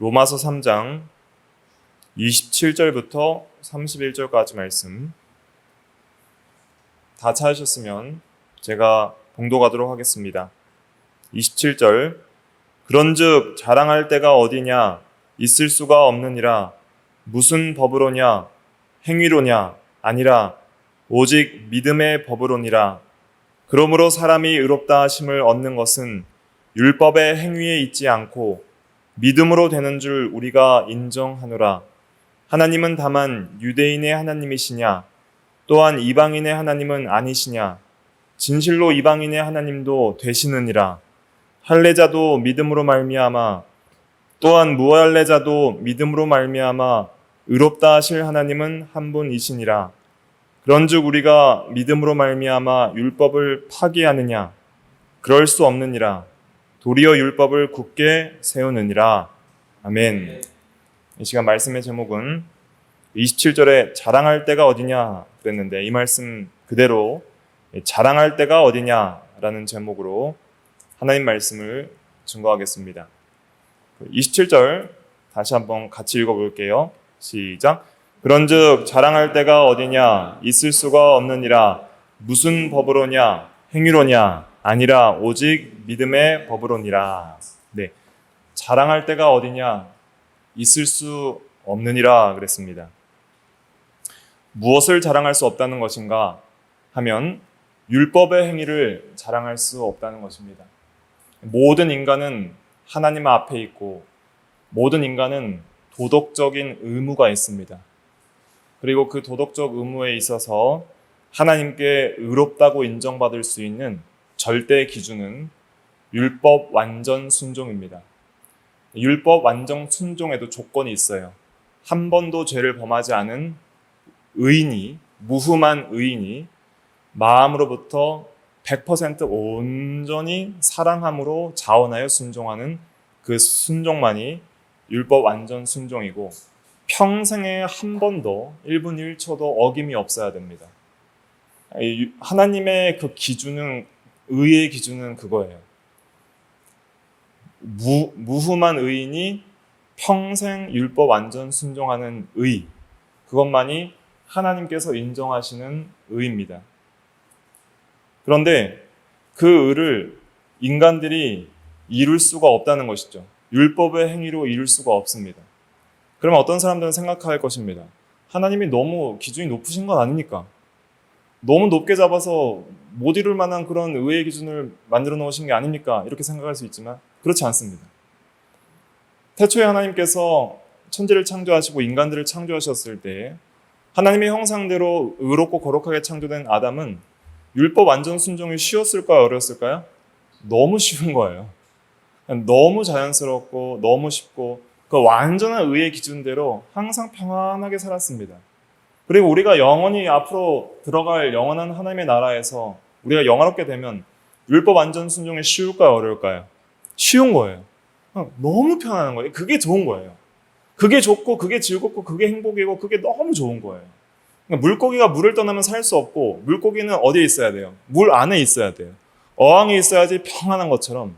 로마서 3장 27절부터 31절까지 말씀 다 찾으셨으면 제가 봉독하도록 하겠습니다. 27절 그런즉 자랑할 데가 어디냐 있을 수가 없느니라 무슨 법으로냐 행위로냐 아니라 오직 믿음의 법으로니라. 그러므로 사람이 의롭다 하심을 얻는 것은 율법의 행위에 있지 않고 믿음으로 되는 줄 우리가 인정하노라. 하나님은 다만 유대인의 하나님이시냐 또한 이방인의 하나님은 아니시냐. 진실로 이방인의 하나님도 되시느니라. 할례자도 믿음으로 말미암아 또한 무할례자도 믿음으로 말미암아 의롭다 하실 하나님은 한 분이시니라. 그런즉 우리가 믿음으로 말미암아 율법을 파기하느냐 그럴 수 없느니라. 도리어 율법을 굳게 세우느니라. 아멘. 이 시간 말씀의 제목은 27절에 자랑할 데가 어디냐 그랬는데 이 말씀 그대로 자랑할 데가 어디냐라는 제목으로 하나님 말씀을 증거하겠습니다. 27절 다시 한번 같이 읽어볼게요. 시작. 그런즉 자랑할 데가 어디냐 있을 수가 없느니라. 무슨 법으로냐 행위로냐 아니라 오직 믿음의 법으로니라. 네, 자랑할 데가 어디냐 있을 수 없느니라 그랬습니다. 무엇을 자랑할 수 없다는 것인가 하면 율법의 행위를 자랑할 수 없다는 것입니다. 모든 인간은 하나님 앞에 있고 모든 인간은 도덕적인 의무가 있습니다. 그리고 그 도덕적 의무에 있어서 하나님께 의롭다고 인정받을 수 있는 절대 기준은 율법 완전 순종입니다. 율법 완전 순종에도 조건이 있어요. 한 번도 죄를 범하지 않은 의인이, 무흠한 의인이 마음으로부터 100% 온전히 사랑함으로 자원하여 순종하는 그 순종만이 율법 완전 순종이고 평생에 한 번도 1분 1초도 어김이 없어야 됩니다. 하나님의 그 기준은 의의 기준은 그거예요. 무흠한 의인이 평생 율법 완전 순종하는 의, 그것만이 하나님께서 인정하시는 의입니다. 그런데 그 의를 인간들이 이룰 수가 없다는 것이죠. 율법의 행위로 이룰 수가 없습니다. 그러면 어떤 사람들은 생각할 것입니다. 하나님이 너무 기준이 높으신 건 아닙니까? 너무 높게 잡아서 못 이룰 만한 그런 의의 기준을 만들어 놓으신 게 아닙니까? 이렇게 생각할 수 있지만 그렇지 않습니다. 태초에 하나님께서 천지를 창조하시고 인간들을 창조하셨을 때 하나님의 형상대로 의롭고 거룩하게 창조된 아담은 율법 완전 순종이 쉬웠을까요? 어려웠을까요? 너무 쉬운 거예요. 너무 자연스럽고 너무 쉽고 그 완전한 의의 기준대로 항상 평안하게 살았습니다. 그리고 우리가 영원히 앞으로 들어갈 영원한 하나님의 나라에서 우리가 영화롭게 되면 율법 완전 순종이 쉬울까요? 어려울까요? 쉬운 거예요. 너무 편안한 거예요. 그게 좋은 거예요. 그게 좋고 그게 즐겁고 그게 행복이고 그게 너무 좋은 거예요. 그러니까 물고기가 물을 떠나면 살 수 없고 물고기는 어디에 있어야 돼요? 물 안에 있어야 돼요. 어항에 있어야지 평안한 것처럼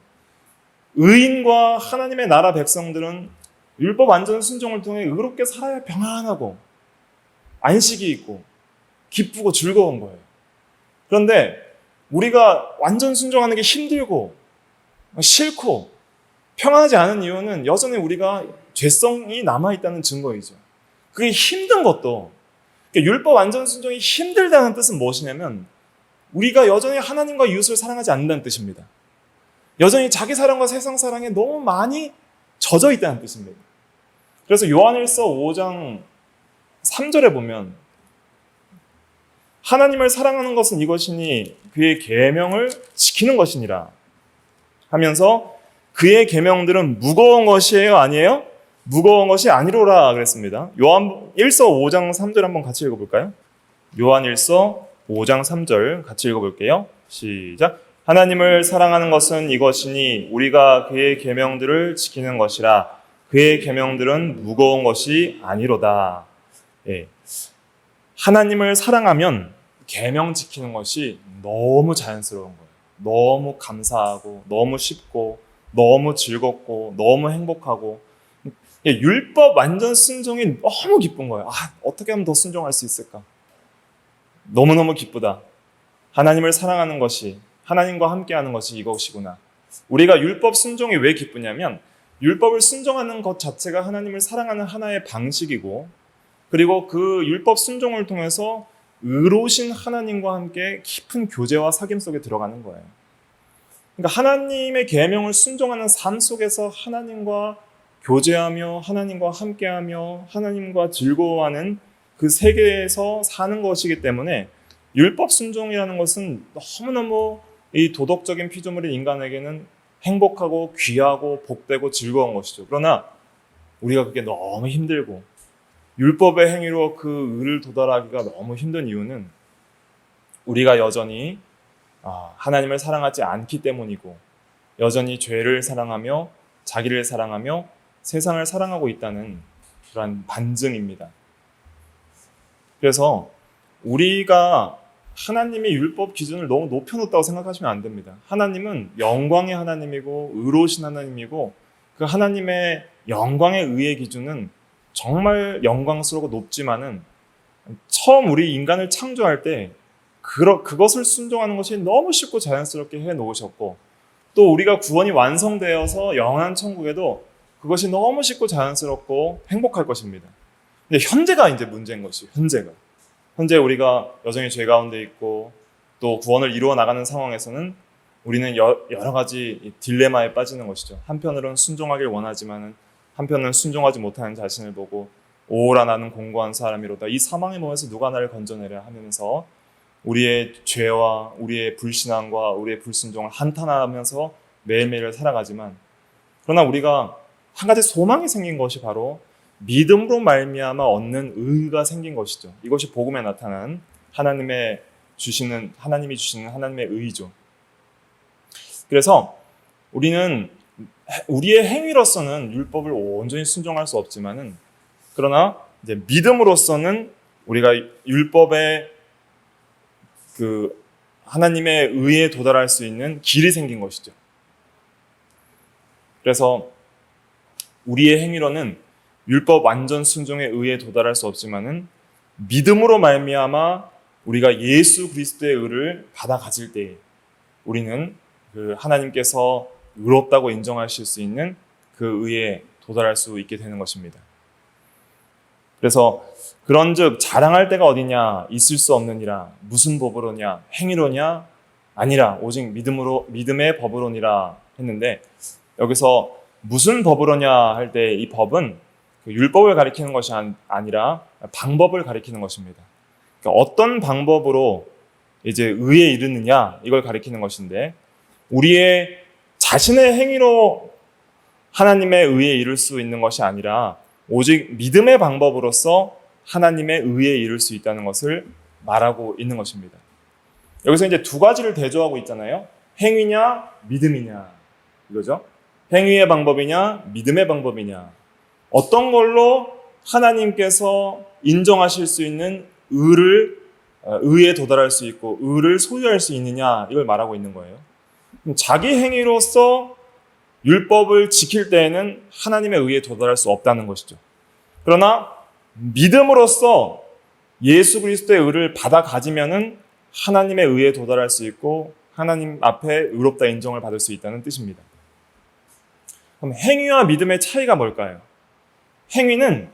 의인과 하나님의 나라 백성들은 율법 완전 순종을 통해 의롭게 살아야 평안하고 안식이 있고 기쁘고 즐거운 거예요. 그런데 우리가 완전 순종하는 게 힘들고 싫고 평안하지 않은 이유는 여전히 우리가 죄성이 남아있다는 증거이죠. 그게 힘든 것도 율법 완전 순종이 힘들다는 뜻은 무엇이냐면 우리가 여전히 하나님과 이웃을 사랑하지 않는다는 뜻입니다. 여전히 자기 사랑과 세상 사랑에 너무 많이 젖어 있다는 뜻입니다. 그래서 요한일서 5장 3절에 보면 하나님을 사랑하는 것은 이것이니 그의 계명을 지키는 것이니라 하면서 그의 계명들은 무거운 것이에요? 아니에요? 무거운 것이 아니로라 그랬습니다. 요한일서 5장 3절 한번 같이 읽어볼까요? 요한일서 5장 3절 같이 읽어볼게요. 시작. 하나님을 사랑하는 것은 이것이니 우리가 그의 계명들을 지키는 것이라. 그의 계명들은 무거운 것이 아니로다. 예. 하나님을 사랑하면 계명 지키는 것이 너무 자연스러운 거예요. 너무 감사하고 너무 쉽고 너무 즐겁고 너무 행복하고 율법 완전 순종이 너무 기쁜 거예요. 어떻게 하면 더 순종할 수 있을까? 너무너무 기쁘다. 하나님을 사랑하는 것이, 하나님과 함께하는 것이 이것이구나. 우리가 율법 순종이 왜 기쁘냐면 율법을 순종하는 것 자체가 하나님을 사랑하는 하나의 방식이고, 그리고 그 율법 순종을 통해서 의로우신 하나님과 함께 깊은 교제와 사귐 속에 들어가는 거예요. 그러니까 하나님의 계명을 순종하는 삶 속에서 하나님과 교제하며 하나님과 함께하며 하나님과 즐거워하는 그 세계에서 사는 것이기 때문에 율법 순종이라는 것은 너무너무 이 도덕적인 피조물인 인간에게는 행복하고 귀하고 복되고 즐거운 것이죠. 그러나 우리가 그게 너무 힘들고 율법의 행위로 그 의를 도달하기가 너무 힘든 이유는 우리가 여전히 하나님을 사랑하지 않기 때문이고, 여전히 죄를 사랑하며 자기를 사랑하며 세상을 사랑하고 있다는 그런 반증입니다. 그래서 우리가 하나님의 율법 기준을 너무 높여놓았다고 생각하시면 안 됩니다. 하나님은 영광의 하나님이고 의로우신 하나님이고, 그 하나님의 영광의 의의 기준은 정말 영광스럽고 높지만은 처음 우리 인간을 창조할 때 그것을 순종하는 것이 너무 쉽고 자연스럽게 해놓으셨고, 또 우리가 구원이 완성되어서 영원한 천국에도 그것이 너무 쉽고 자연스럽고 행복할 것입니다. 근데 현재가 이제 문제인 것이에요. 현재 우리가 여전히 죄 가운데 있고 또 구원을 이루어 나가는 상황에서는 우리는 여러 가지 딜레마에 빠지는 것이죠. 한편으로는 순종하길 원하지만은 한편으로는 순종하지 못하는 자신을 보고 오라 나는 공고한 사람이로다. 이 사망의 몸에서 누가 나를 건져내려 하면서 우리의 죄와 우리의 불신앙과 우리의 불순종을 한탄하면서 매일매일 살아가지만, 그러나 우리가 한 가지 소망이 생긴 것이 바로 믿음으로 말미암아 얻는 의가 생긴 것이죠. 이것이 복음에 나타난 하나님이 주시는 하나님의 의죠. 그래서 우리는 우리의 행위로서는 율법을 온전히 순종할 수 없지만은, 그러나 이제 믿음으로서는 우리가 율법의 그 하나님의 의에 도달할 수 있는 길이 생긴 것이죠. 그래서 우리의 행위로는 율법 완전 순종의 의에 도달할 수 없지만은 믿음으로 말미암아 우리가 예수 그리스도의 의를 받아 가질 때에 우리는 그 하나님께서 의롭다고 인정하실 수 있는 그 의에 도달할 수 있게 되는 것입니다. 그래서 그런즉 자랑할 데가 어디냐, 있을 수 없느니라. 무슨 법으로냐, 행위로냐, 아니라 오직 믿음의 법으로니라 했는데, 여기서 무슨 법으로냐 할 때 이 법은 그 율법을 가리키는 것이 아니라 방법을 가리키는 것입니다. 그러니까 어떤 방법으로 이제 의에 이르느냐, 이걸 가리키는 것인데, 우리의 자신의 행위로 하나님의 의에 이를 수 있는 것이 아니라 오직 믿음의 방법으로서 하나님의 의에 이를 수 있다는 것을 말하고 있는 것입니다. 여기서 이제 두 가지를 대조하고 있잖아요. 행위냐, 믿음이냐, 이거죠. 행위의 방법이냐, 믿음의 방법이냐. 어떤 걸로 하나님께서 인정하실 수 있는 의에 도달할 수 있고 의를 소유할 수 있느냐, 이걸 말하고 있는 거예요. 자기 행위로서 율법을 지킬 때에는 하나님의 의에 도달할 수 없다는 것이죠. 그러나 믿음으로써 예수 그리스도의 의를 받아 가지면은 하나님의 의에 도달할 수 있고 하나님 앞에 의롭다 인정을 받을 수 있다는 뜻입니다. 그럼 행위와 믿음의 차이가 뭘까요? 행위는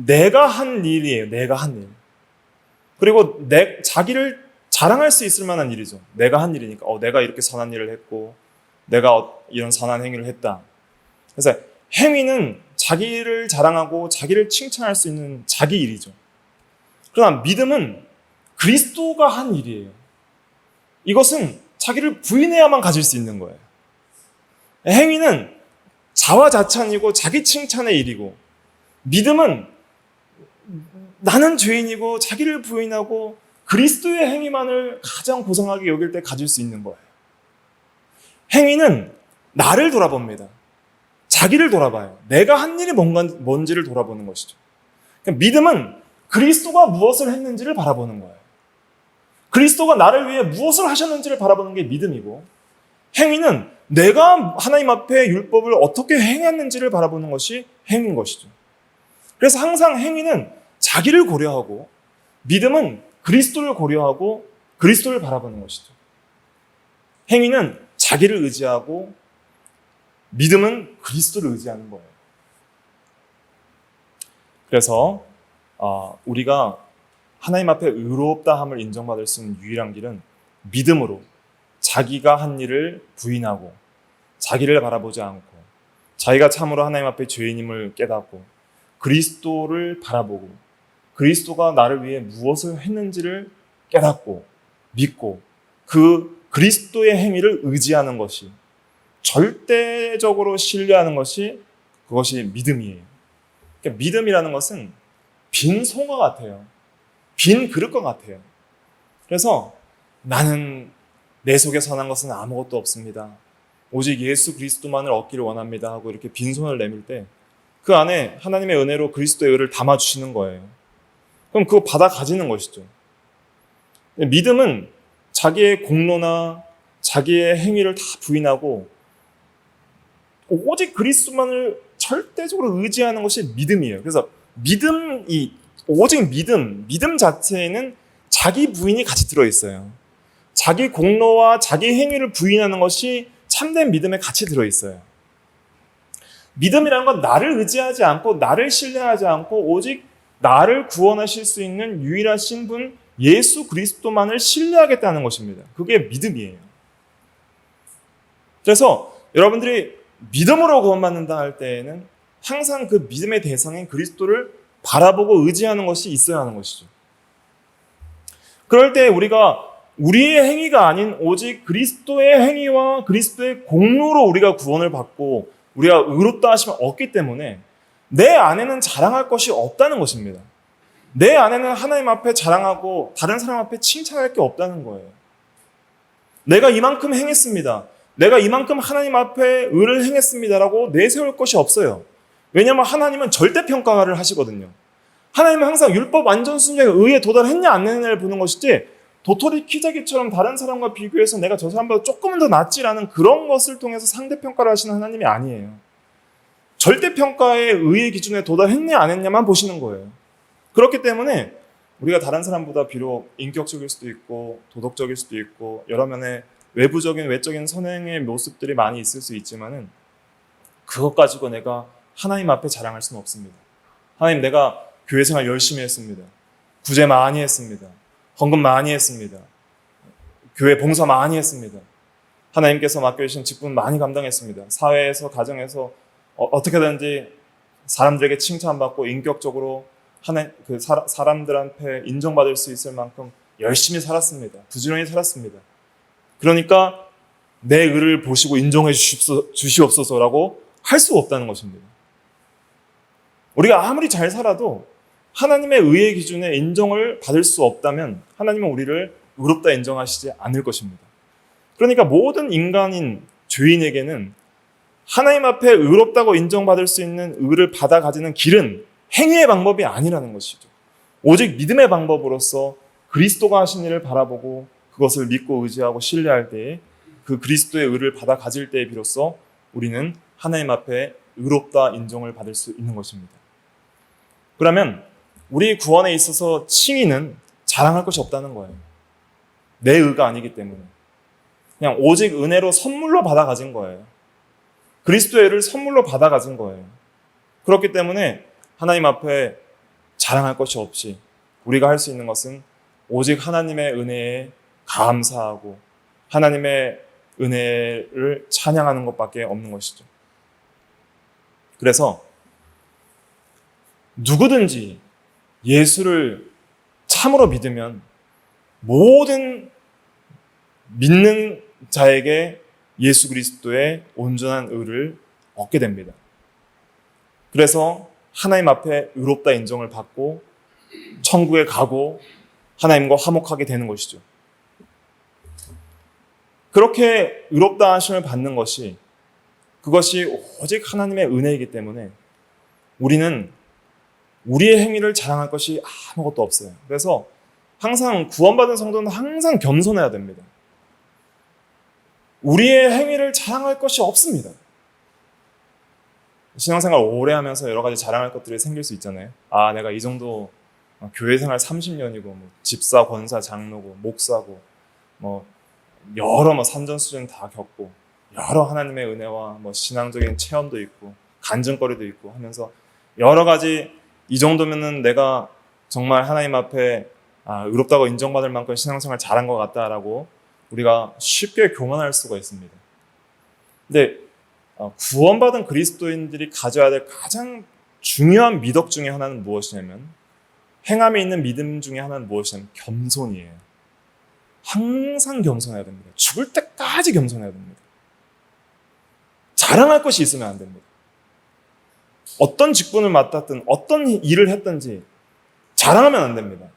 내가 한 일이에요. 내가 한 일. 그리고 자기를 자랑할 수 있을 만한 일이죠. 내가 한 일이니까 내가 이렇게 선한 일을 했고 내가 이런 선한 행위를 했다. 그래서 행위는 자기를 자랑하고 자기를 칭찬할 수 있는 자기 일이죠. 그러나 믿음은 그리스도가 한 일이에요. 이것은 자기를 부인해야만 가질 수 있는 거예요. 행위는 자화자찬이고 자기 칭찬의 일이고, 믿음은 나는 죄인이고 자기를 부인하고 그리스도의 행위만을 가장 고상하게 여길 때 가질 수 있는 거예요. 행위는 나를 돌아봅니다. 자기를 돌아봐요. 내가 한 일이 뭔지를 돌아보는 것이죠. 그러니까 믿음은 그리스도가 무엇을 했는지를 바라보는 거예요. 그리스도가 나를 위해 무엇을 하셨는지를 바라보는 게 믿음이고, 행위는 내가 하나님 앞에 율법을 어떻게 행했는지를 바라보는 것이 행위인 것이죠. 그래서 항상 행위는 자기를 고려하고 믿음은 그리스도를 고려하고 그리스도를 바라보는 것이죠. 행위는 자기를 의지하고 믿음은 그리스도를 의지하는 거예요. 그래서 우리가 하나님 앞에 의롭다함을 인정받을 수 있는 유일한 길은 믿음으로 자기가 한 일을 부인하고 자기를 바라보지 않고 자기가 참으로 하나님 앞에 죄인임을 깨닫고 그리스도를 바라보고 그리스도가 나를 위해 무엇을 했는지를 깨닫고 믿고 그 그리스도의 행위를 의지하는 것이 절대적으로 신뢰하는 것이 그것이 믿음이에요. 그러니까 믿음이라는 것은 빈 송화 같아요. 빈 그릇과 같아요. 그래서 나는 내 속에 선한 것은 아무것도 없습니다. 오직 예수 그리스도만을 얻기를 원합니다 하고 이렇게 빈손을 내밀 때 그 안에 하나님의 은혜로 그리스도의 의를 담아주시는 거예요. 그럼 그거 받아 가지는 것이죠. 믿음은 자기의 공로나 자기의 행위를 다 부인하고 오직 그리스도만을 절대적으로 의지하는 것이 믿음이에요. 그래서 오직 믿음 자체에는 자기 부인이 같이 들어있어요. 자기 공로와 자기 행위를 부인하는 것이 참된 믿음에 같이 들어있어요. 믿음이라는 건 나를 의지하지 않고 나를 신뢰하지 않고 오직 나를 구원하실 수 있는 유일하신 분 예수 그리스도만을 신뢰하겠다는 것입니다. 그게 믿음이에요. 그래서 여러분들이 믿음으로 구원받는다 할 때에는 항상 그 믿음의 대상인 그리스도를 바라보고 의지하는 것이 있어야 하는 것이죠. 그럴 때 우리가 우리의 행위가 아닌 오직 그리스도의 행위와 그리스도의 공로로 우리가 구원을 받고 우리가 의롭다 하심을 얻기 때문에 내 안에는 자랑할 것이 없다는 것입니다. 내 안에는 하나님 앞에 자랑하고 다른 사람 앞에 칭찬할 게 없다는 거예요. 내가 이만큼 행했습니다. 내가 이만큼 하나님 앞에 의를 행했습니다라고 내세울 것이 없어요. 왜냐하면 하나님은 절대평가를 하시거든요. 하나님은 항상 율법 완전순종의 의에 도달했냐 안 했냐를 보는 것이지 도토리 키재기처럼 다른 사람과 비교해서 내가 저 사람보다 조금은 더 낫지라는 그런 것을 통해서 상대평가를 하시는 하나님이 아니에요. 절대평가의 의의 기준에 도달했냐 안 했냐만 보시는 거예요. 그렇기 때문에 우리가 다른 사람보다 비록 인격적일 수도 있고 도덕적일 수도 있고 여러 면의 외부적인 외적인 선행의 모습들이 많이 있을 수 있지만은 그것 가지고 내가 하나님 앞에 자랑할 수는 없습니다. 하나님, 내가 교회 생활 열심히 했습니다. 구제 많이 했습니다. 헌금 많이 했습니다. 교회 봉사 많이 했습니다. 하나님께서 맡겨주신 직분 많이 감당했습니다. 사회에서 가정에서 어떻게든지 사람들에게 칭찬받고 인격적으로 사람들한테 인정받을 수 있을 만큼 열심히 살았습니다. 부지런히 살았습니다. 그러니까 내 의를 보시고 인정해 주시옵소서라고 할 수 없다는 것입니다. 우리가 아무리 잘 살아도 하나님의 의의 기준에 인정을 받을 수 없다면 하나님은 우리를 의롭다 인정하시지 않을 것입니다. 그러니까 모든 인간인 죄인에게는 하나님 앞에 의롭다고 인정받을 수 있는 의를 받아 가지는 길은 행위의 방법이 아니라는 것이죠. 오직 믿음의 방법으로서 그리스도가 하신 일을 바라보고 그것을 믿고 의지하고 신뢰할 때에 그 그리스도의 의를 받아 가질 때에 비로소 우리는 하나님 앞에 의롭다 인정을 받을 수 있는 것입니다. 그러면 우리 구원에 있어서 칭의는 자랑할 것이 없다는 거예요. 내 의가 아니기 때문에. 그냥 오직 은혜로 선물로 받아 가진 거예요. 그리스도의 의를 선물로 받아 가진 거예요. 그렇기 때문에 하나님 앞에 자랑할 것이 없이 우리가 할 수 있는 것은 오직 하나님의 은혜에 감사하고 하나님의 은혜를 찬양하는 것밖에 없는 것이죠. 그래서 누구든지 예수를 참으로 믿으면 모든 믿는 자에게 예수 그리스도의 온전한 의를 얻게 됩니다. 그래서 하나님 앞에 의롭다 인정을 받고 천국에 가고 하나님과 화목하게 되는 것이죠. 그렇게 의롭다 하심을 받는 것이 그것이 오직 하나님의 은혜이기 때문에 우리는 우리의 행위를 자랑할 것이 아무것도 없어요. 그래서 항상 구원받은 성도는 항상 겸손해야 됩니다. 우리의 행위를 자랑할 것이 없습니다. 신앙생활 오래 하면서 여러 가지 자랑할 것들이 생길 수 있잖아요. 아, 내가 이 정도 교회 생활 30년이고 뭐 집사, 권사, 장로고 목사고 뭐 여러 산전수전 다 겪고 여러 하나님의 은혜와 뭐 신앙적인 체험도 있고 간증거리도 있고 하면서 여러 가지 이 정도면은 내가 정말 하나님 앞에 의롭다고 인정받을 만큼 신앙생활 잘한 것 같다라고 우리가 쉽게 교만할 수가 있습니다. 근데 구원받은 그리스도인들이 가져야 될 가장 중요한 미덕 중에 하나는 무엇이냐면, 행함에 있는 믿음 중에 하나는 무엇이냐면 겸손이에요. 항상 겸손해야 됩니다. 죽을 때까지 겸손해야 됩니다. 자랑할 것이 있으면 안 됩니다. 어떤 직분을 맡았든 어떤 일을 했든지 자랑하면 안 됩니다.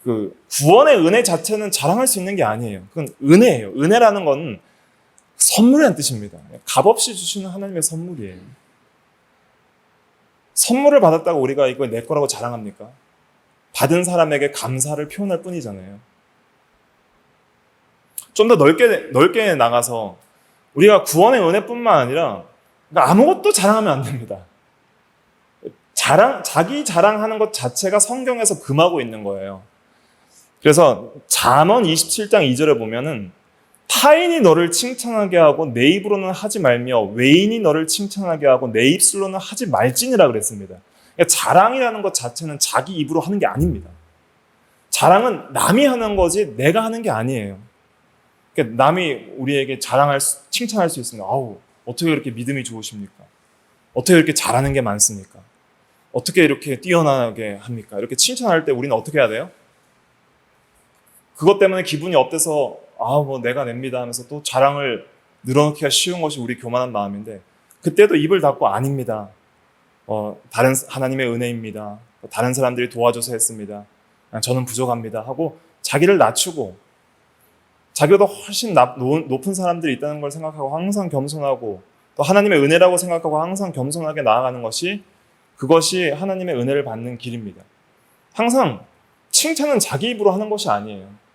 그 구원의 은혜 자체는 자랑할 수 있는 게 아니에요. 그건 은혜예요. 은혜라는 건 선물이라는 뜻입니다. 값없이 주시는 하나님의 선물이에요. 선물을 받았다고 우리가 이거 내 거라고 자랑합니까? 받은 사람에게 감사를 표현할 뿐이잖아요. 좀 더 넓게 나가서 우리가 구원의 은혜뿐만 아니라 아무것도 자랑하면 안 됩니다. 자기 자랑하는 것 자체가 성경에서 금하고 있는 거예요. 그래서 잠언 27장 2절에 보면은 타인이 너를 칭찬하게 하고 내 입으로는 하지 말며 외인이 너를 칭찬하게 하고 내 입술로는 하지 말지니라 그랬습니다. 그러니까 자랑이라는 것 자체는 자기 입으로 하는 게 아닙니다. 자랑은 남이 하는 거지 내가 하는 게 아니에요. 그러니까 남이 우리에게 칭찬할 수 있으면 아우 어떻게 이렇게 믿음이 좋으십니까? 어떻게 이렇게 잘하는 게 많습니까? 어떻게 이렇게 뛰어나게 합니까? 이렇게 칭찬할 때 우리는 어떻게 해야 돼요? 그것 때문에 기분이 업돼서 뭐 내가 냅니다 하면서 또 자랑을 늘어놓기가 쉬운 것이 우리 교만한 마음인데, 그때도 입을 닫고 아닙니다. 다른 하나님의 은혜입니다. 다른 사람들이 도와줘서 했습니다. 저는 부족합니다 하고 자기를 낮추고, 자기보다 훨씬 높은 사람들이 있다는 걸 생각하고 항상 겸손하고, 또 하나님의 은혜라고 생각하고 항상 겸손하게 나아가는 것이, 그것이 하나님의 은혜를 받는 길입니다. 항상 칭찬은 자기 입으로 하는 것이 아니에요.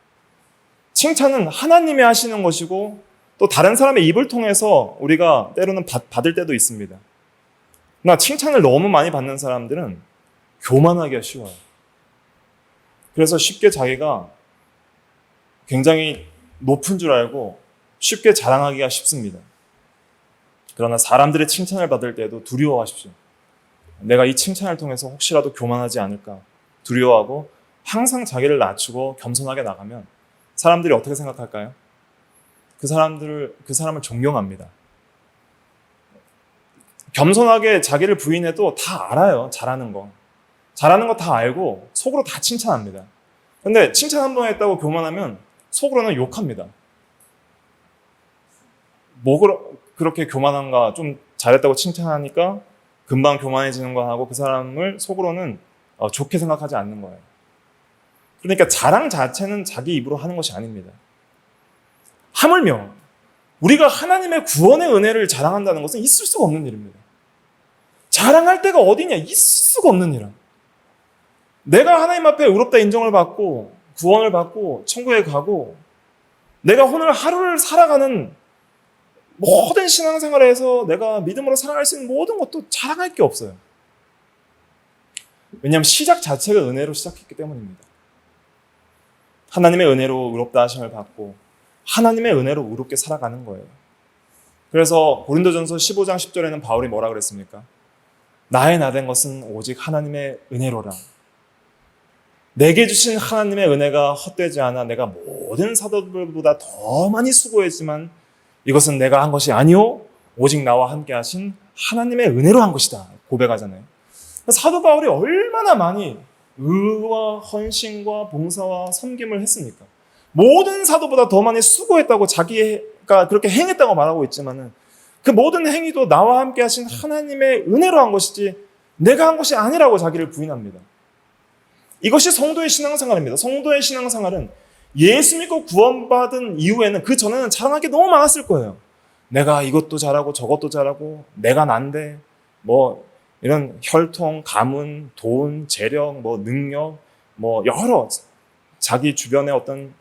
칭찬은 하나님이 하시는 것이고, 또 다른 사람의 입을 통해서 우리가 때로는 받을 때도 있습니다. 그러나 칭찬을 너무 많이 받는 사람들은 교만하기가 쉬워요. 그래서 쉽게 자기가 굉장히 높은 줄 알고 쉽게 자랑하기가 쉽습니다. 그러나 사람들의 칭찬을 받을 때도 두려워하십시오. 내가 이 칭찬을 통해서 혹시라도 교만하지 않을까 두려워하고 항상 자기를 낮추고 겸손하게 나가면 사람들이 어떻게 생각할까요? 그 사람을 존경합니다. 겸손하게 자기를 부인해도 다 알아요. 잘하는 거 다 알고 속으로 다 칭찬합니다. 근데 칭찬 한 번 했다고 교만하면 속으로는 욕합니다. 그렇게 교만한가? 좀 잘했다고 칭찬하니까 금방 교만해지는 거 하고 그 사람을 속으로는 좋게 생각하지 않는 거예요. 그러니까 자랑 자체는 자기 입으로 하는 것이 아닙니다. 하물며 우리가 하나님의 구원의 은혜를 자랑한다는 것은 있을 수가 없는 일입니다. 자랑할 데가 어디냐? 있을 수가 없는 일이야. 내가 하나님 앞에 의롭다 인정을 받고 구원을 받고 천국에 가고 내가 오늘 하루를 살아가는 모든 신앙생활에서 내가 믿음으로 살아갈 수 있는 모든 것도 자랑할 게 없어요. 왜냐하면 시작 자체가 은혜로 시작했기 때문입니다. 하나님의 은혜로 의롭다 하심을 받고 하나님의 은혜로 의롭게 살아가는 거예요. 그래서 고린도전서 15장 10절에는 바울이 뭐라 그랬습니까? 나의 나된 것은 오직 하나님의 은혜로라. 내게 주신 하나님의 은혜가 헛되지 않아 내가 모든 사도들보다 더 많이 수고했지만 이것은 내가 한 것이 아니오 오직 나와 함께 하신 하나님의 은혜로 한 것이다 고백하잖아요. 사도 바울이 얼마나 많이 의와 헌신과 봉사와 섬김을 했습니까? 모든 사도보다 더 많이 수고했다고 자기가 그렇게 행했다고 말하고 있지만은 그 모든 행위도 나와 함께 하신 하나님의 은혜로 한 것이지 내가 한 것이 아니라고 자기를 부인합니다. 이것이 성도의 신앙생활입니다. 성도의 신앙생활은 예수 믿고 구원받은 이후에는 그 전에는 자랑할 게 너무 많았을 거예요. 내가 이것도 잘하고 저것도 잘하고 내가 난데 이런 혈통, 가문, 돈, 재력, 능력, 여러 자기 주변의 어떤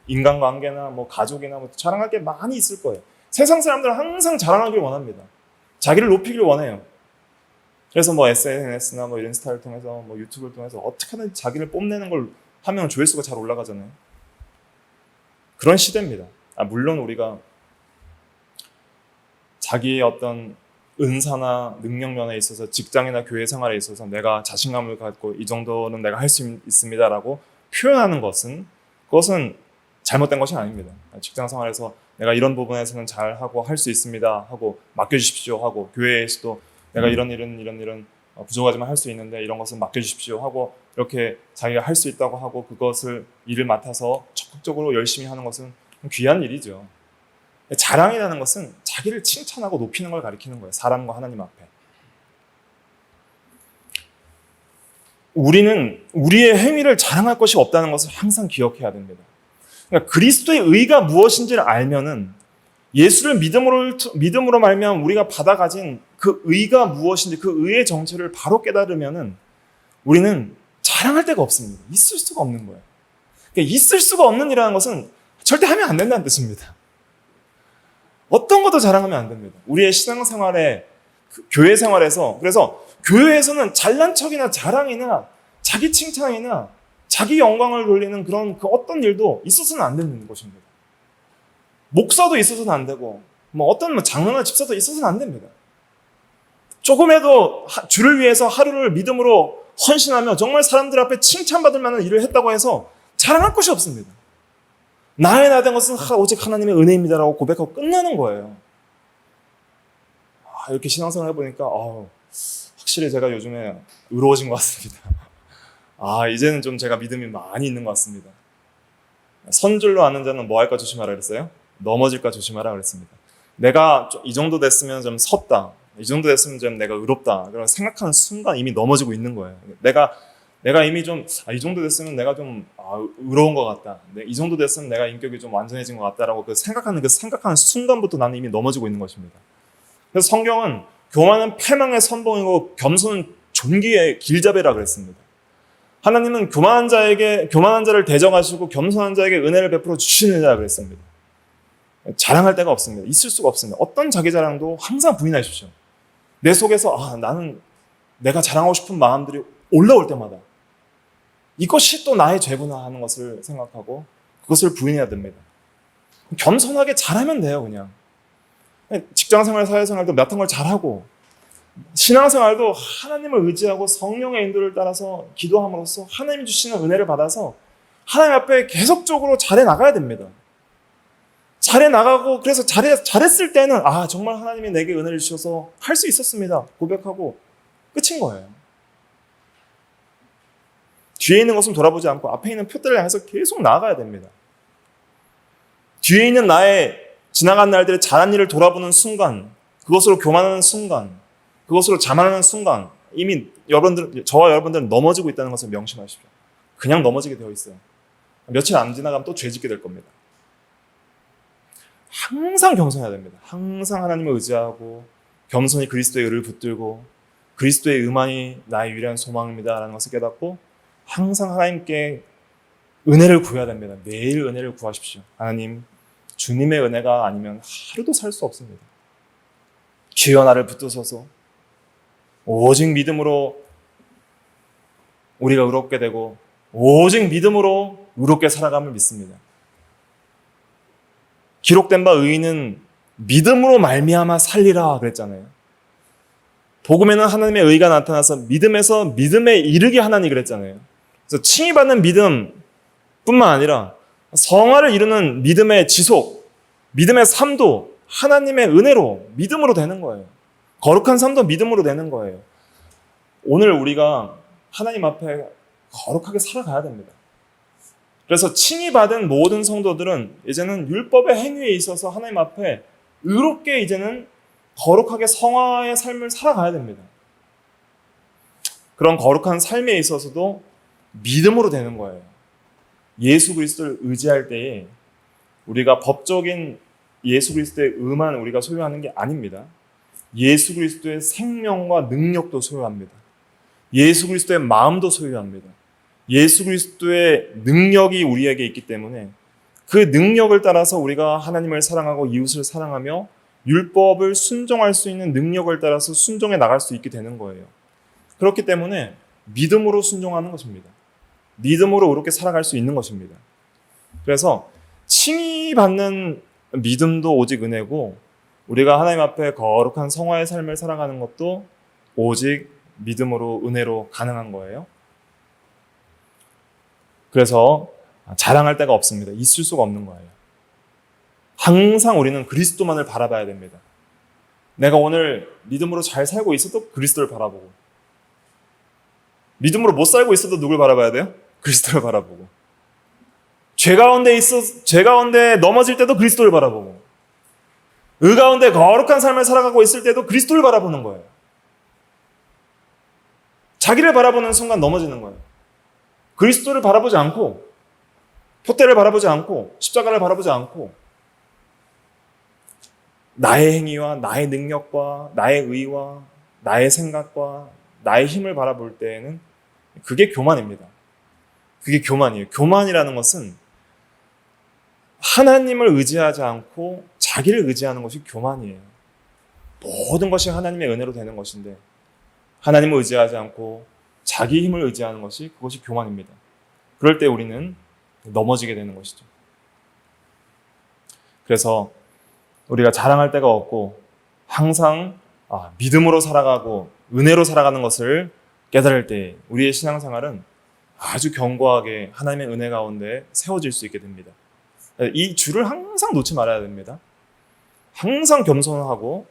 인간관계나 뭐 가족이나 뭐 자랑할 게 많이 있을 거예요. 세상 사람들은 항상 자랑하길 원합니다. 자기를 높이길 원해요. 그래서 뭐 SNS나 뭐 이런 스타일을 통해서 뭐 유튜브를 통해서 어떻게든 자기를 뽐내는 걸 하면 조회수가 잘 올라가잖아요. 그런 시대입니다. 물론 우리가 자기의 어떤 은사나 능력 면에 있어서 직장이나 교회 생활에 있어서 내가 자신감을 갖고 이 정도는 내가 할 수 있습니다라고 표현하는 그것은 잘못된 것이 아닙니다. 직장 생활에서 내가 이런 부분에서는 잘하고 할 수 있습니다 하고 맡겨주십시오 하고, 교회에서도 내가 이런 부족하지만 할 수 있는데 이런 것은 맡겨주십시오 하고, 이렇게 자기가 할 수 있다고 하고 그것을 일을 맡아서 적극적으로 열심히 하는 것은 귀한 일이죠. 자랑이라는 것은 자기를 칭찬하고 높이는 걸 가리키는 거예요. 사람과 하나님 앞에. 우리는 우리의 행위를 자랑할 것이 없다는 것을 항상 기억해야 됩니다. 그러니까 그리스도의 의가 무엇인지를 알면은, 예수를 믿음으로 말미암아 우리가 받아가진 그 의가 무엇인지, 그 의의 정체를 바로 깨달으면은 우리는 자랑할 데가 없습니다. 있을 수가 없는 거예요. 그러니까 있을 수가 없는 일이라는 것은 절대 하면 안 된다는 뜻입니다. 어떤 것도 자랑하면 안 됩니다. 우리의 신앙생활에, 교회 생활에서, 그래서 교회에서는 잘난 척이나 자랑이나 자기 칭찬이나 자기 영광을 돌리는 그런 그 어떤 일도 있어서는 안 되는 것입니다. 목사도 있어서는 안 되고, 뭐 어떤 장로나 집사도 있어서는 안 됩니다. 조금이라도 주를 위해서 하루를 믿음으로 헌신하며 정말 사람들 앞에 칭찬받을 만한 일을 했다고 해서 자랑할 것이 없습니다. 나의 나 된 것은 오직 하나님의 은혜입니다라고 고백하고 끝나는 거예요. 이렇게 신앙생활 해보니까 확실히 제가 요즘에 의로워진 것 같습니다. 이제는 좀 제가 믿음이 많이 있는 것 같습니다. 선줄로 아는 자는 뭐 할까 조심하라 그랬어요? 넘어질까 조심하라 그랬습니다. 내가 이 정도 됐으면 좀 섰다, 이 정도 됐으면 좀 내가 의롭다, 그런 생각하는 순간 이미 넘어지고 있는 거예요. 내가 이미 좀 이 정도 됐으면 내가 좀 의로운 것 같다, 이 정도 됐으면 내가 인격이 좀 완전해진 것 같다라고 생각하는 순간부터 나는 이미 넘어지고 있는 것입니다. 그래서 성경은 교만은 패망의 선봉이고 겸손은 존귀의 길잡이라 그랬습니다. 하나님은 교만한 자를 대적하시고 겸손한 자에게 은혜를 베풀어 주시는 자라 그랬습니다. 자랑할 데가 없습니다. 있을 수가 없습니다. 어떤 자기 자랑도 항상 부인하십시오. 내 속에서 나는 내가 자랑하고 싶은 마음들이 올라올 때마다 이것이 또 나의 죄구나 하는 것을 생각하고 그것을 부인해야 됩니다. 겸손하게 잘하면 돼요. 그냥 직장생활, 사회생활도 맡은 걸 잘하고, 신앙생활도 하나님을 의지하고 성령의 인도를 따라서 기도함으로써 하나님이 주시는 은혜를 받아서 하나님 앞에 계속적으로 잘해 나가야 됩니다. 잘해 나가고, 그래서 잘했을 때는 정말 하나님이 내게 은혜를 주셔서 할 수 있었습니다 고백하고 끝인 거예요. 뒤에 있는 것은 돌아보지 않고 앞에 있는 표대를 향해서 계속 나아가야 됩니다. 뒤에 있는 나의 지나간 날들의 잘한 일을 돌아보는 순간, 그것으로 교만하는 순간, 그것으로 자만하는 순간 이미 저와 여러분들은 넘어지고 있다는 것을 명심하십시오. 그냥 넘어지게 되어 있어요. 며칠 안 지나가면 또 죄짓게 될 겁니다. 항상 겸손해야 됩니다. 항상 하나님을 의지하고 겸손히 그리스도의 의를 붙들고 그리스도의 의만이 나의 유일한 소망입니다라는 것을 깨닫고 항상 하나님께 은혜를 구해야 됩니다. 매일 은혜를 구하십시오. 하나님, 주님의 은혜가 아니면 하루도 살 수 없습니다. 주여 나를 붙드소서. 오직 믿음으로 우리가 의롭게 되고 오직 믿음으로 의롭게 살아감을 믿습니다. 기록된 바 의인은 믿음으로 말미암아 살리라 그랬잖아요. 복음에는 하나님의 의가 나타나서 믿음에서 믿음에 이르게 하나니 그랬잖아요. 그래서 칭의받는 믿음뿐만 아니라 성화를 이루는 믿음의 지속, 믿음의 삶도 하나님의 은혜로, 믿음으로 되는 거예요. 거룩한 삶도 믿음으로 되는 거예요. 오늘 우리가 하나님 앞에 거룩하게 살아가야 됩니다. 그래서 칭의받은 모든 성도들은 이제는 율법의 행위에 있어서 하나님 앞에 의롭게 이제는 거룩하게 성화의 삶을 살아가야 됩니다. 그런 거룩한 삶에 있어서도 믿음으로 되는 거예요. 예수 그리스도를 의지할 때에 우리가 법적인 예수 그리스도의 의만 우리가 소유하는 게 아닙니다. 예수 그리스도의 생명과 능력도 소유합니다. 예수 그리스도의 마음도 소유합니다. 예수 그리스도의 능력이 우리에게 있기 때문에 그 능력을 따라서 우리가 하나님을 사랑하고 이웃을 사랑하며 율법을 순종할 수 있는 능력을 따라서 순종해 나갈 수 있게 되는 거예요. 그렇기 때문에 믿음으로 순종하는 것입니다. 믿음으로 그렇게 살아갈 수 있는 것입니다. 그래서 칭의받는 믿음도 오직 은혜고 우리가 하나님 앞에 거룩한 성화의 삶을 살아가는 것도 오직 믿음으로 은혜로 가능한 거예요. 그래서 자랑할 데가 없습니다. 있을 수가 없는 거예요. 항상 우리는 그리스도만을 바라봐야 됩니다. 내가 오늘 믿음으로 잘 살고 있어도 그리스도를 바라보고, 믿음으로 못 살고 있어도 누굴 바라봐야 돼요? 그리스도를 바라보고, 죄 가운데 넘어질 때도 그리스도를 바라보고, 의 가운데 거룩한 삶을 살아가고 있을 때도 그리스도를 바라보는 거예요. 자기를 바라보는 순간 넘어지는 거예요. 그리스도를 바라보지 않고, 표대를 바라보지 않고, 십자가를 바라보지 않고, 나의 행위와 나의 능력과 나의 의와 나의 생각과 나의 힘을 바라볼 때에는 그게 교만입니다. 그게 교만이에요. 교만이라는 것은 하나님을 의지하지 않고 자기를 의지하는 것이 교만이에요. 모든 것이 하나님의 은혜로 되는 것인데 하나님을 의지하지 않고 자기 힘을 의지하는 것이 그것이 교만입니다. 그럴 때 우리는 넘어지게 되는 것이죠. 그래서 우리가 자랑할 데가 없고 항상 믿음으로 살아가고 은혜로 살아가는 것을 깨달을 때 우리의 신앙생활은 아주 견고하게 하나님의 은혜 가운데 세워질 수 있게 됩니다. 이 줄을 항상 놓지 말아야 됩니다. 항상 겸손하고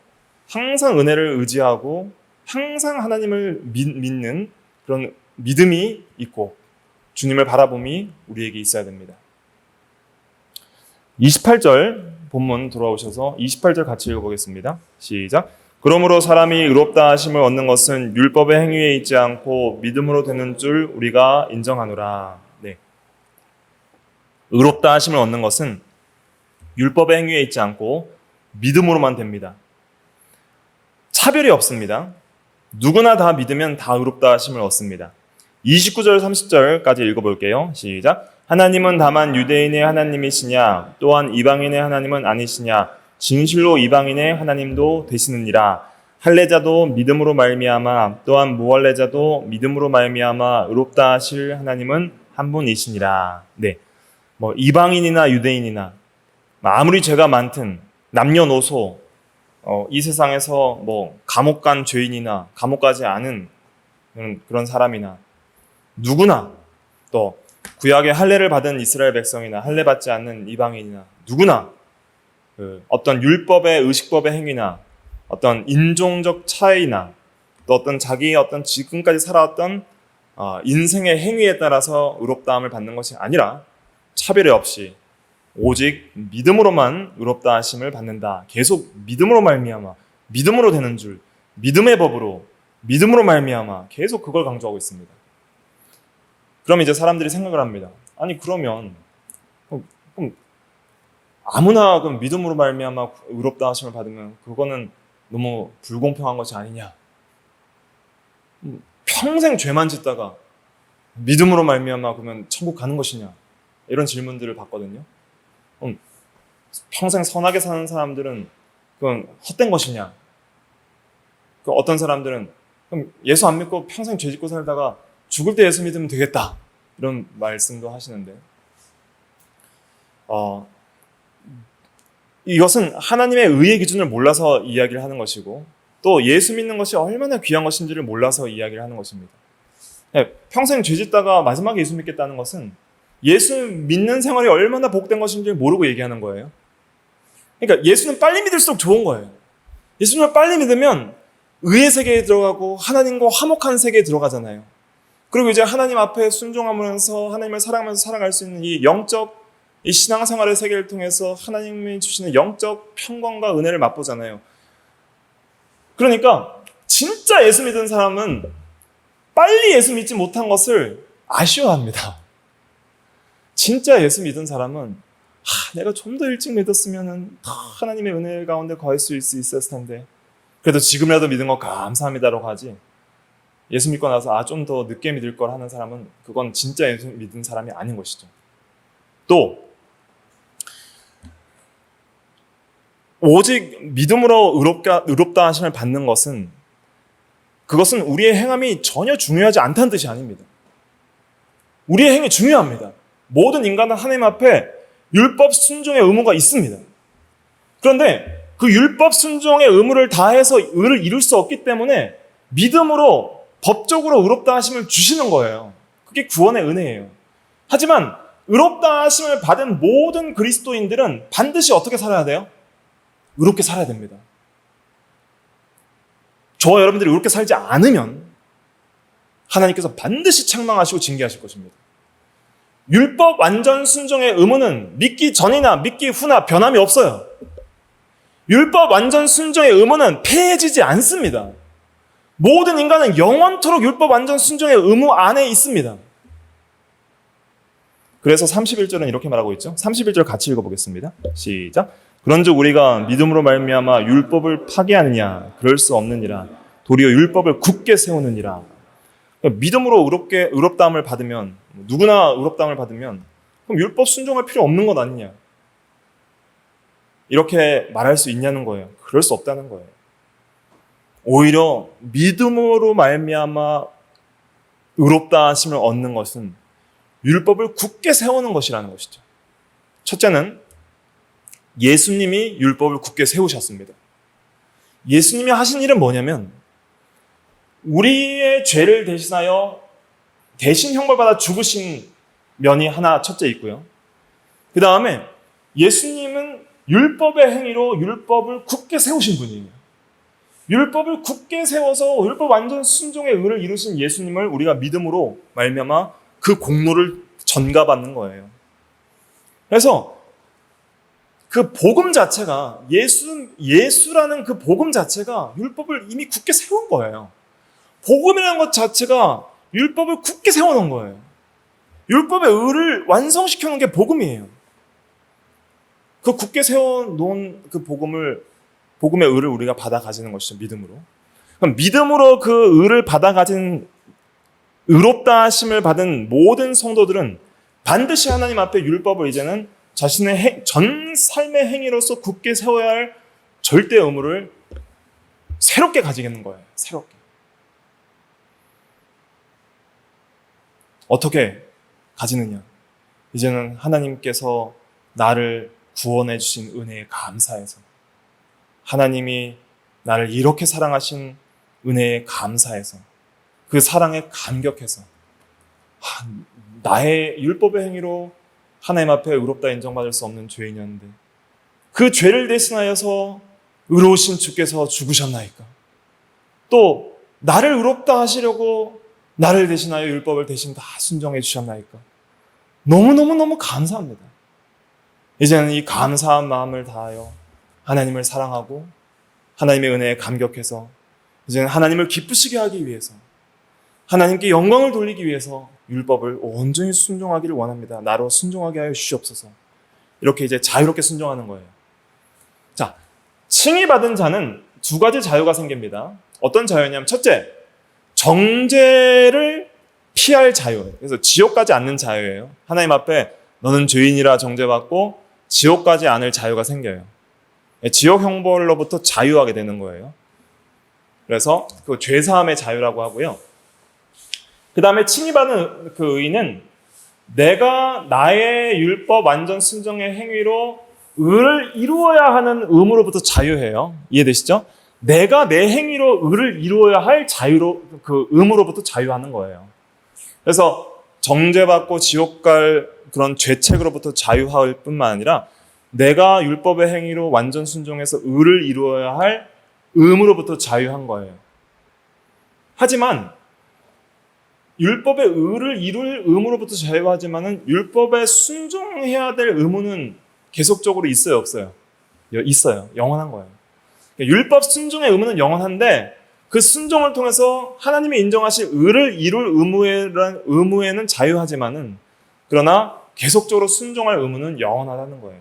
항상 은혜를 의지하고 항상 하나님을 믿는 그런 믿음이 있고 주님을 바라봄이 우리에게 있어야 됩니다. 28절 본문 돌아오셔서 28절 같이 읽어보겠습니다. 시작. 그러므로 사람이 의롭다 하심을 얻는 것은 율법의 행위에 있지 않고 믿음으로 되는 줄 우리가 인정하노라. 네. 의롭다 하심을 얻는 것은 율법의 행위에 있지 않고 믿음으로만 됩니다. 차별이 없습니다. 누구나 다 믿으면 다 의롭다 하심을 얻습니다. 29절 30절까지 읽어볼게요. 시작. 하나님은 다만 유대인의 하나님이시냐 또한 이방인의 하나님은 아니시냐 진실로 이방인의 하나님도 되시느니라. 할례자도 믿음으로 말미암아 또한 무할례자도 믿음으로 말미암아 의롭다 하실 하나님은 한 분이시니라. 네, 이방인이나 유대인이나 아무리 죄가 많든 남녀노소 이 세상에서 감옥 간 죄인이나 감옥 가지 않은 그런 사람이나 누구나 또 구약의 할례를 받은 이스라엘 백성이나 할례 받지 않는 이방인이나 누구나 어떤 율법의 의식법의 행위나 어떤 인종적 차이나 또 어떤 자기의 어떤 지금까지 살아왔던 인생의 행위에 따라서 의롭다함을 받는 것이 아니라 차별이 없이 오직 믿음으로만 의롭다 하심을 받는다. 계속 믿음으로 말미암아 믿음으로 되는 줄 믿음의 법으로 믿음으로 말미암아 계속 그걸 강조하고 있습니다. 그럼 이제 사람들이 생각을 합니다. 아니 그러면 그럼 아무나 그럼 믿음으로 말미암아 의롭다 하심을 받으면 그거는 너무 불공평한 것이 아니냐? 평생 죄만 짓다가 믿음으로 말미암아 그러면 천국 가는 것이냐? 이런 질문들을 받거든요. 평생 선하게 사는 사람들은 그건 헛된 것이냐? 어떤 사람들은 그럼 예수 안 믿고 평생 죄 짓고 살다가 죽을 때 예수 믿으면 되겠다. 이런 말씀도 하시는데 이것은 하나님의 의의 기준을 몰라서 이야기를 하는 것이고 또 예수 믿는 것이 얼마나 귀한 것인지를 몰라서 이야기를 하는 것입니다. 평생 죄 짓다가 마지막에 예수 믿겠다는 것은 예수 믿는 생활이 얼마나 복된 것인지를 모르고 얘기하는 거예요. 그러니까 예수는 빨리 믿을수록 좋은 거예요. 예수님을 빨리 믿으면 의의 세계에 들어가고 하나님과 화목한 세계에 들어가잖아요. 그리고 이제 하나님 앞에 순종하면서 하나님을 사랑하면서 살아갈 수 있는 이 신앙생활의 세계를 통해서 하나님이 주시는 영적 평강과 은혜를 맛보잖아요. 그러니까 진짜 예수 믿은 사람은 빨리 예수 믿지 못한 것을 아쉬워합니다. 진짜 예수 믿은 사람은 내가 좀 더 일찍 믿었으면 더 하나님의 은혜 가운데 거할 수 있었을 텐데 그래도 지금이라도 믿은 거 감사합니다라고 하지 예수 믿고 나서 좀 더 늦게 믿을 걸 하는 사람은 그건 진짜 예수 믿은 사람이 아닌 것이죠. 또 오직 믿음으로 의롭다 하심을 받는 것은 그것은 우리의 행함이 전혀 중요하지 않다는 뜻이 아닙니다. 우리의 행위 중요합니다. 모든 인간은 하나님 앞에 율법 순종의 의무가 있습니다. 그런데 그 율법 순종의 의무를 다해서 의를 이룰 수 없기 때문에 믿음으로 법적으로 의롭다 하심을 주시는 거예요. 그게 구원의 은혜예요. 하지만 의롭다 하심을 받은 모든 그리스도인들은 반드시 어떻게 살아야 돼요? 의롭게 살아야 됩니다. 저와 여러분들이 의롭게 살지 않으면 하나님께서 반드시 책망하시고 징계하실 것입니다. 율법 완전 순종의 의무는 믿기 전이나 믿기 후나 변함이 없어요. 율법 완전 순종의 의무는 폐해지지 않습니다. 모든 인간은 영원토록 율법 완전 순종의 의무 안에 있습니다. 그래서 31절은 이렇게 말하고 있죠. 31절 같이 읽어보겠습니다. 시작. 그런즉 우리가 믿음으로 말미암아 율법을 파기하느냐? 그럴 수 없느니라. 도리어 율법을 굳게 세우느니라. 그러니까 믿음으로 의롭다함을 받으면, 누구나 의롭다함을 받으면 그럼 율법 순종할 필요 없는 것 아니냐? 이렇게 말할 수 있냐는 거예요. 그럴 수 없다는 거예요. 오히려 믿음으로 말미암아 의롭다 하심을 얻는 것은 율법을 굳게 세우는 것이라는 것이죠. 첫째는 예수님이 율법을 굳게 세우셨습니다. 예수님이 하신 일은 뭐냐면 우리의 죄를 대신하여 대신 형벌받아 죽으신 면이 하나 첫째 있고요. 그 다음에 예수님은 율법의 행위로 율법을 굳게 세우신 분이에요. 율법을 굳게 세워서 율법 완전 순종의 의를 이루신 예수님을 우리가 믿음으로 말미암아 그 공로를 전가받는 거예요. 그래서 그 복음 자체가 예수라는 그 복음 자체가 율법을 이미 굳게 세운 거예요. 복음이라는 것 자체가 율법을 굳게 세워놓은 거예요. 율법의 의를 완성시켜 놓은 게 복음이에요. 그 굳게 세워놓은 그 복음의 의를 우리가 받아 가지는 것이죠. 믿음으로. 그럼 믿음으로 그 의를 받아 가진 의롭다 하심을 받은 모든 성도들은 반드시 하나님 앞에 율법을 이제는 자신의 전 삶의 행위로서 굳게 세워야 할 절대 의무를 새롭게 가지겠는 거예요. 새롭게. 어떻게 가지느냐? 이제는 하나님께서 나를 구원해 주신 은혜에 감사해서, 하나님이 나를 이렇게 사랑하신 은혜에 감사해서, 그 사랑에 감격해서 나의 율법의 행위로 하나님 앞에 의롭다 인정받을 수 없는 죄인이었는데 그 죄를 대신하여서 의로우신 주께서 죽으셨나이까? 또 나를 의롭다 하시려고 나를 대신하여 율법을 대신 다 순종해 주셨나이까? 너무너무너무 감사합니다. 이제는 이 감사한 마음을 다하여 하나님을 사랑하고 하나님의 은혜에 감격해서 이제는 하나님을 기쁘시게 하기 위해서, 하나님께 영광을 돌리기 위해서 율법을 온전히 순종하기를 원합니다. 나로 순종하게 하여 주시옵소서. 이렇게 이제 자유롭게 순종하는 거예요. 자, 칭의받은 자는 두 가지 자유가 생깁니다. 어떤 자유냐면 첫째, 정죄를 피할 자유. 그래서 지옥 가지 않는 자유예요. 하나님 앞에 너는 죄인이라 정죄받고 지옥 가지 않을 자유가 생겨요. 지옥 형벌로부터 자유하게 되는 거예요. 그래서 그 죄사함의 자유라고 하고요. 그 다음에 칭의받은 그 의는 내가 나의 율법 완전 순종의 행위로 의를 이루어야 하는 의무로부터 자유해요. 이해되시죠? 내가 내 행위로 의를 이루어야 할 그 의무로부터 자유하는 거예요. 그래서 정죄받고 지옥 갈 그런 죄책으로부터 자유할 뿐만 아니라 내가 율법의 행위로 완전 순종해서 의를 이루어야 할 의무로부터 자유한 거예요. 하지만 율법의 의를 이룰 의무로부터 자유하지만은 율법에 순종해야 될 의무는 계속적으로 있어요, 없어요? 있어요. 영원한 거예요. 율법 순종의 의무는 영원한데 그 순종을 통해서 하나님이 인정하실 의를 이룰 의무에는 자유하지만은 그러나 계속적으로 순종할 의무는 영원하다는 거예요.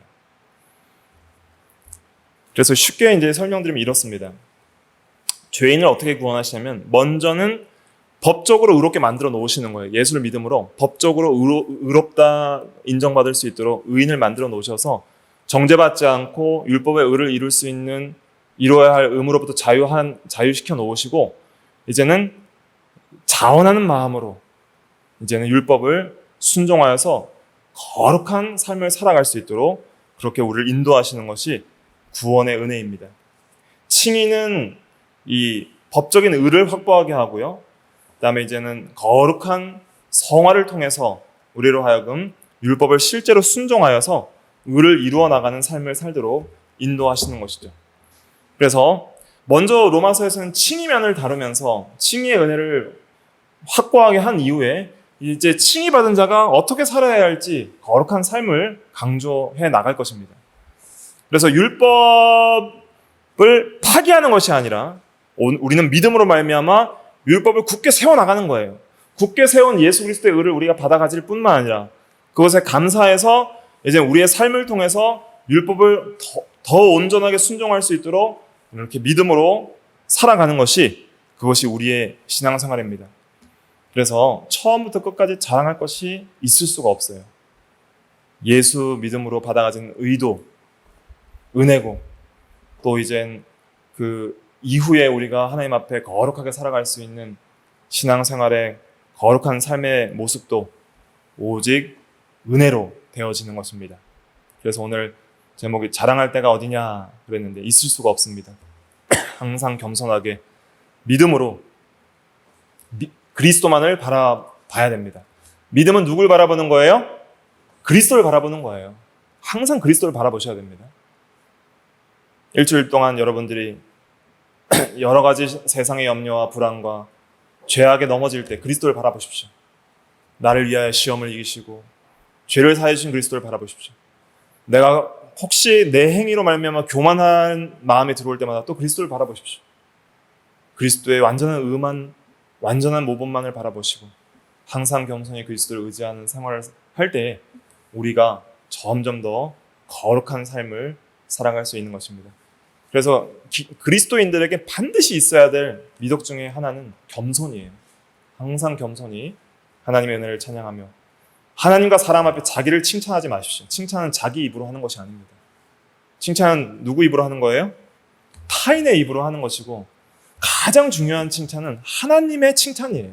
그래서 쉽게 이제 설명드리면 이렇습니다. 죄인을 어떻게 구원하시냐면 먼저는 법적으로 의롭게 만들어 놓으시는 거예요. 예수를 믿음으로 법적으로 의롭다 인정받을 수 있도록 의인을 만들어 놓으셔서 정죄받지 않고 율법의 의를 이룰 수 있는 이루어야 할 의무로부터 자유시켜 놓으시고 이제는 자원하는 마음으로 이제는 율법을 순종하여서 거룩한 삶을 살아갈 수 있도록 그렇게 우리를 인도하시는 것이 구원의 은혜입니다. 칭의는 이 법적인 의를 확보하게 하고요. 그다음에 이제는 거룩한 성화를 통해서 우리로 하여금 율법을 실제로 순종하여서 의를 이루어 나가는 삶을 살도록 인도하시는 것이죠. 그래서 먼저 로마서에서는 칭의면을 다루면서 칭의의 은혜를 확고하게 한 이후에 이제 칭의받은 자가 어떻게 살아야 할지 거룩한 삶을 강조해 나갈 것입니다. 그래서 율법을 파기하는 것이 아니라 우리는 믿음으로 말미암아 율법을 굳게 세워나가는 거예요. 굳게 세운 예수 그리스도의 의를 우리가 받아가질 뿐만 아니라 그것에 감사해서 이제 우리의 삶을 통해서 율법을 더 온전하게 순종할 수 있도록 이렇게 믿음으로 살아가는 것이 그것이 우리의 신앙생활입니다. 그래서 처음부터 끝까지 자랑할 것이 있을 수가 없어요. 예수 믿음으로 받아가진 의도, 은혜고 또 이젠 그 이후에 우리가 하나님 앞에 거룩하게 살아갈 수 있는 신앙생활의 거룩한 삶의 모습도 오직 은혜로 되어지는 것입니다. 그래서 오늘 제목이 자랑할 때가 어디냐 그랬는데 있을 수가 없습니다. 항상 겸손하게 믿음으로 그리스도만을 바라봐야 됩니다. 믿음은 누굴 바라보는 거예요? 그리스도를 바라보는 거예요. 항상 그리스도를 바라보셔야 됩니다. 일주일 동안 여러분들이 여러 가지 세상의 염려와 불안과 죄악에 넘어질 때 그리스도를 바라보십시오. 나를 위하여 시험을 이기시고 죄를 사해 주신 그리스도를 바라보십시오. 내가 혹시 내 행위로 말미암아 교만한 마음이 들어올 때마다 또 그리스도를 바라보십시오. 그리스도의 완전한 모범만을 바라보시고 항상 겸손히 그리스도를 의지하는 생활을 할 때 우리가 점점 더 거룩한 삶을 살아갈 수 있는 것입니다. 그래서 그리스도인들에게 반드시 있어야 될 미덕 중에 하나는 겸손이에요. 항상 겸손히 하나님의 은혜를 찬양하며 하나님과 사람 앞에 자기를 칭찬하지 마십시오. 칭찬은 자기 입으로 하는 것이 아닙니다. 칭찬은 누구 입으로 하는 거예요? 타인의 입으로 하는 것이고 가장 중요한 칭찬은 하나님의 칭찬이에요.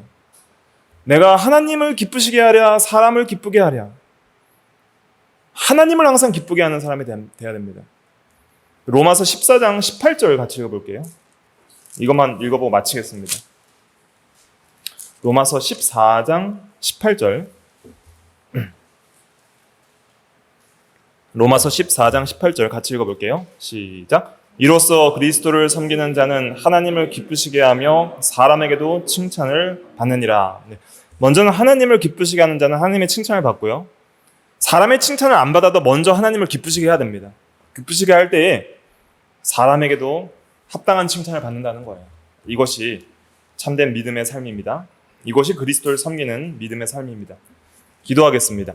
내가 하나님을 기쁘시게 하랴 사람을 기쁘게 하랴 하나님을 항상 기쁘게 하는 사람이 되어야 됩니다. 로마서 14장 18절 같이 읽어볼게요. 이것만 읽어보고 마치겠습니다. 로마서 14장 18절 로마서 14장 18절 같이 읽어볼게요. 시작. 이로써 그리스도를 섬기는 자는 하나님을 기쁘시게 하며 사람에게도 칭찬을 받느니라. 먼저는 하나님을 기쁘시게 하는 자는 하나님의 칭찬을 받고요. 사람의 칭찬을 안 받아도 먼저 하나님을 기쁘시게 해야 됩니다. 기쁘시게 할 때에 사람에게도 합당한 칭찬을 받는다는 거예요. 이것이 참된 믿음의 삶입니다. 이것이 그리스도를 섬기는 믿음의 삶입니다. 기도하겠습니다.